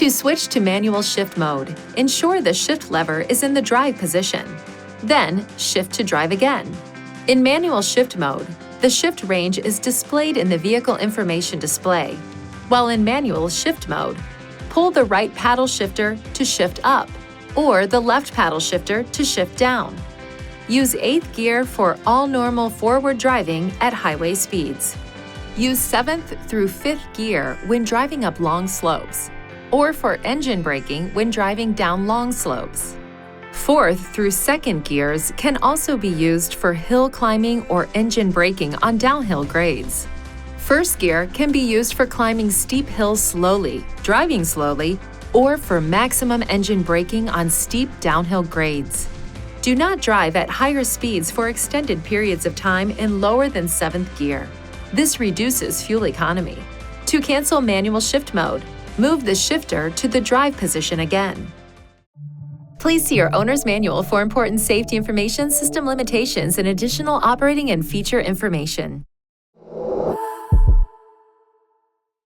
To switch to manual shift mode, ensure the shift lever is in the drive position. Then, shift to drive again. In manual shift mode, the shift range is displayed in the vehicle information display, while in manual shift mode, pull the right paddle shifter to shift up or the left paddle shifter to shift down. Use 8th gear for all normal forward driving at highway speeds. Use 7th through 5th gear when driving up long slopes, or for engine braking when driving down long slopes. 4th through 2nd gears can also be used for hill climbing or engine braking on downhill grades. 1st gear can be used for climbing steep hills slowly, driving slowly, or for maximum engine braking on steep downhill grades. Do not drive at higher speeds for extended periods of time in lower than 7th gear. This reduces fuel economy. To cancel manual shift mode, move the shifter to the drive position again. Please see your owner's manual for important safety information, system limitations, and additional operating and feature information.